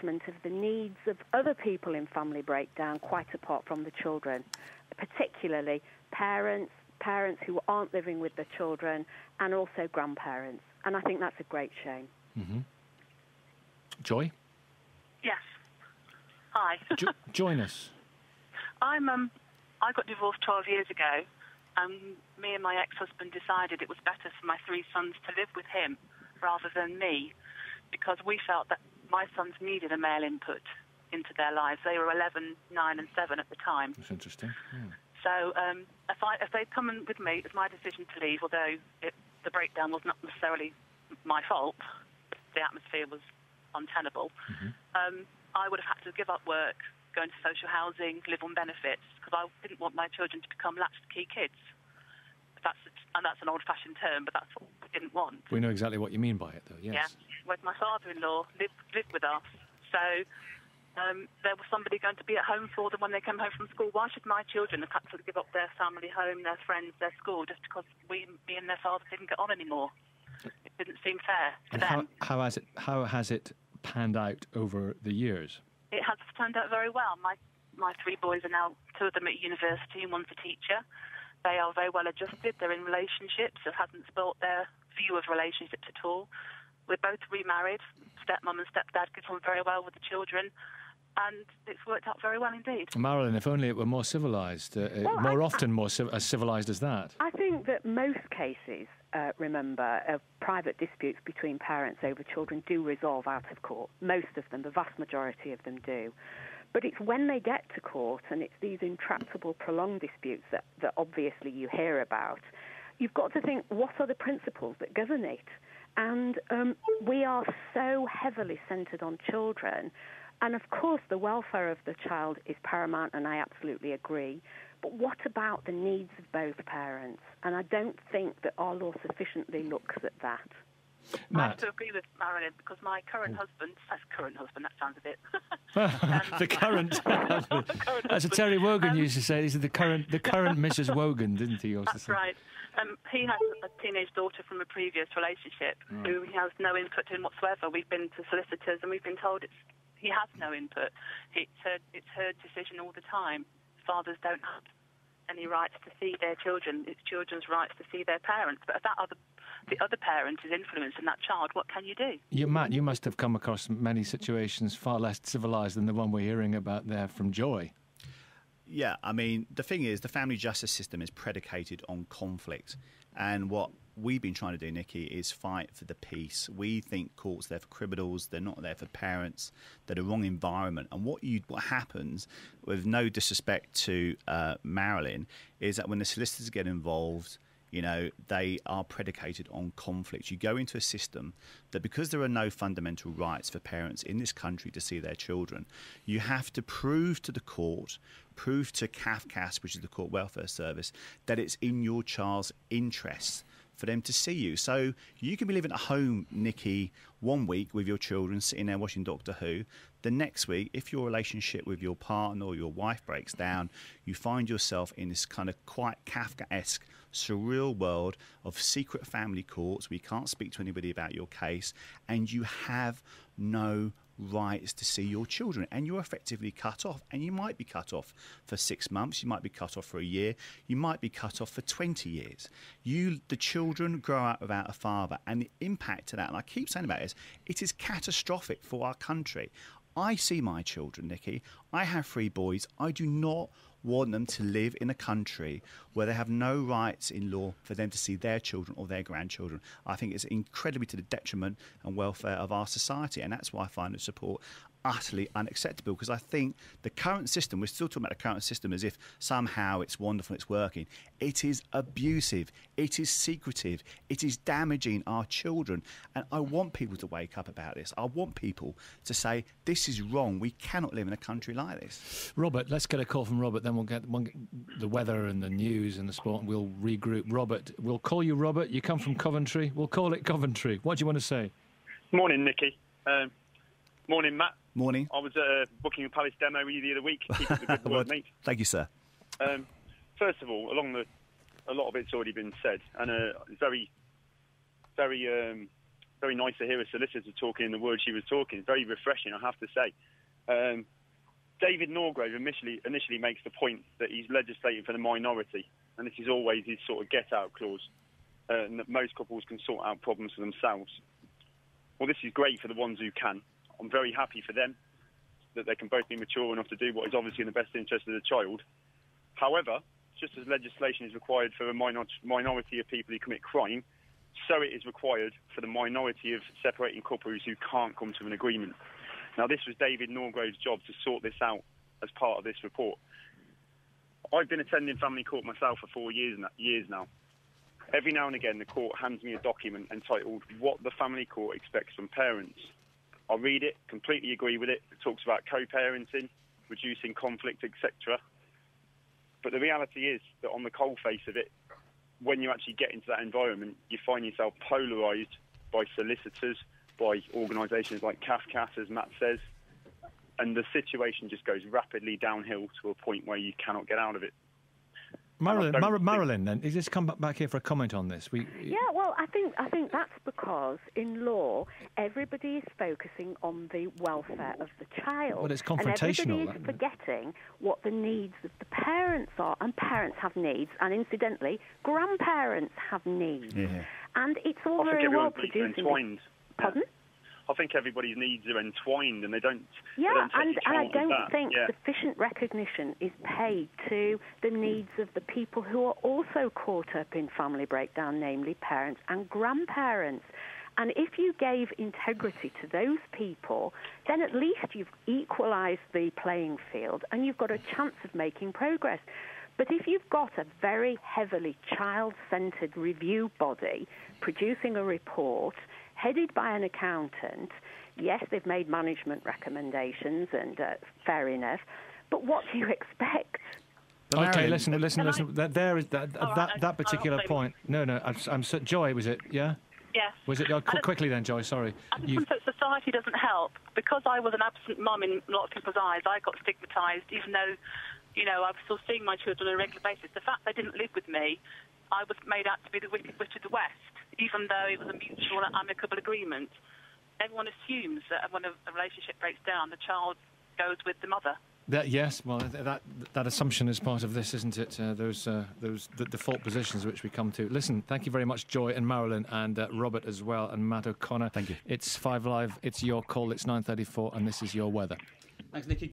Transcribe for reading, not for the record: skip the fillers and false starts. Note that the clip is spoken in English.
of the needs of other people in family breakdown, quite apart from the children, particularly parents who aren't living with the children, and also grandparents. And I think that's a great shame. Mm-hmm. Joy? Yes. Hi. Join us. I got divorced 12 years ago, and me and my ex-husband decided it was better for my 3 sons to live with him rather than me, because we felt that my sons needed a male input into their lives. They were 11, 9 and 7 at the time. That's interesting. Yeah. So if they'd come in with me, it was my decision to leave, although the breakdown was not necessarily my fault. The atmosphere was untenable. Mm-hmm. I would have had to give up work, go into social housing, live on benefits, because I didn't want my children to become latchkey kids. That's an old-fashioned term, but that's what we didn't want. We know exactly what you mean by it, though, yes. Yeah, whereas my father-in-law lived with us, so there was somebody going to be at home for them when they came home from school. Why should my children have had to give up their family home, their friends, their school, just because me and their father didn't get on anymore? It didn't seem fair to them. How has it panned out over the years? It has turned out very well. My 3 boys are now, 2 of them at university and one's a teacher. They are very well adjusted. They're in relationships. It hasn't spoilt their view of relationships at all. We're both remarried. Stepmom and stepdad get on very well with the children. And it's worked out very well indeed. Marilyn, if only it were more civilised, as civilised as that. I think that most cases, remember, of private disputes between parents over children do resolve out of court. Most of them, the vast majority of them do. But it's when they get to court, and it's these intractable, prolonged disputes that obviously you hear about, you've got to think, what are the principles that govern it? And we are so heavily centred on children. And, of course, the welfare of the child is paramount, and I absolutely agree. But what about the needs of both parents? And I don't think that our law sufficiently looks at that. Matt. I have to agree with Marilyn, because my current husband, that sounds a bit... The current husband. That's what Terry Wogan used to say. He's the current Mrs. Wogan, didn't he? That's right. He has a teenage daughter from a previous relationship who he has no input in whatsoever. We've been to solicitors and we've been told he has no input. It's her decision all the time. Fathers don't have any rights to see their children. It's children's rights to see their parents. But if the other parent is influencing that child, what can you do? Matt, you must have come across many situations far less civilised than the one we're hearing about there from Joy. Yeah, I mean, the thing is, the family justice system is predicated on conflict. And what we've been trying to do, Nikki, is fight for the peace. We think courts are there for criminals. They're not there for parents. They're the wrong environment. And what happens, with no disrespect to Marilyn, is that when the solicitors get involved, they are predicated on conflict. You go into a system that, because there are no fundamental rights for parents in this country to see their children, you have to prove to the court, prove to CAFCASS, which is the Court Welfare Service, that it's in your child's interests for them to see you. So you can be living at home, Nikki, one week with your children sitting there watching Doctor Who. The next week, if your relationship with your partner or your wife breaks down, you find yourself in this kind of quite Kafka-esque, surreal world of secret family courts where you can't speak to anybody about your case, and you have no rights to see your children, and you're effectively cut off. And you might be cut off for 6 months, you might be cut off for a year, you might be cut off for 20 years. The children grow up without a father, and the impact of that, and I keep saying about this, it is catastrophic for our country. I see my children, Nikki. I have 3 boys. I do not want them to live in a country where they have no rights in law for them to see their children or their grandchildren. I think it's incredibly to the detriment and welfare of our society, and that's why I find the support utterly unacceptable, because I think the current system, we're still talking about the current system as if somehow it's wonderful, it's working. It is abusive, it is secretive, it is damaging our children, and I want people to wake up about this. I want people to say, this is wrong, we cannot live in a country like this. Robert, let's get a call from Robert, then we'll get the weather and the news and the sport, and we'll regroup. Robert, we'll call you Robert, you come from Coventry, we'll call it Coventry. What do you want to say? Morning, Nikki. Morning, Matt. Morning. I was at a Buckingham Palace demo with you the other week. Keep up the good work, mate. Thank you, sir. First of all, a lot of it's already been said, and it's very, very very nice to hear a solicitor talking in the words she was talking. It's very refreshing, I have to say. David Norgrove initially makes the point that he's legislating for the minority, and this is always his sort of get-out clause, and that most couples can sort out problems for themselves. Well, this is great for the ones who can. I'm very happy for them that they can both be mature enough to do what is obviously in the best interest of the child. However, just as legislation is required for a minority of people who commit crime, so it is required for the minority of separating couples who can't come to an agreement. Now, this was David Norgrove's job to sort this out as part of this report. I've been attending family court myself for 4 years now. Every now and again, the court hands me a document entitled What the Family Court Expects from Parents. I read it, completely agree with it. It talks about co-parenting, reducing conflict, etc. But the reality is that on the cold face of it, when you actually get into that environment, you find yourself polarised by solicitors, by organisations like CAFCAS, as Matt says, and the situation just goes rapidly downhill to a point where you cannot get out of it. Marilyn, then, is this come back here for a comment on this? Yeah, well, I think that's because in law everybody is focusing on the welfare of the child. But it's confrontational. And everybody is forgetting what the needs of the parents are, and parents have needs, and incidentally, grandparents have needs. Yeah. And it's all very well producing. Pardon? I think everybody's needs are entwined, and they don't. Yeah, and I don't think sufficient recognition is paid to the needs of the people who are also caught up in family breakdown, namely parents and grandparents. And if you gave integrity to those people, then at least you've equalised the playing field, and you've got a chance of making progress. But if you've got a very heavily child-centred review body producing a report headed by an accountant, yes, they've made management recommendations, and fair enough, but what do you expect? Okay, listen. There is that particular point. No, I'm Joy, was it? Yeah. Yes. Was it? Quickly then, Joy. Sorry. I just think that society doesn't help. Because I was an absent mum in a lot of people's eyes, I got stigmatised, even though, I was still seeing my children on a regular basis. The fact they didn't live with me, I was made out to be the wicked witch of the West, even though it was a mutual and amicable agreement. Everyone assumes that when a relationship breaks down, the child goes with the mother. Yes, well, that assumption is part of this, isn't it? The default positions which we come to. Listen, thank you very much, Joy and Marilyn, and Robert as well, and Matt O'Connor. Thank you. It's 5 Live, it's your call, it's 9:34, and this is your weather. Thanks, Nicky.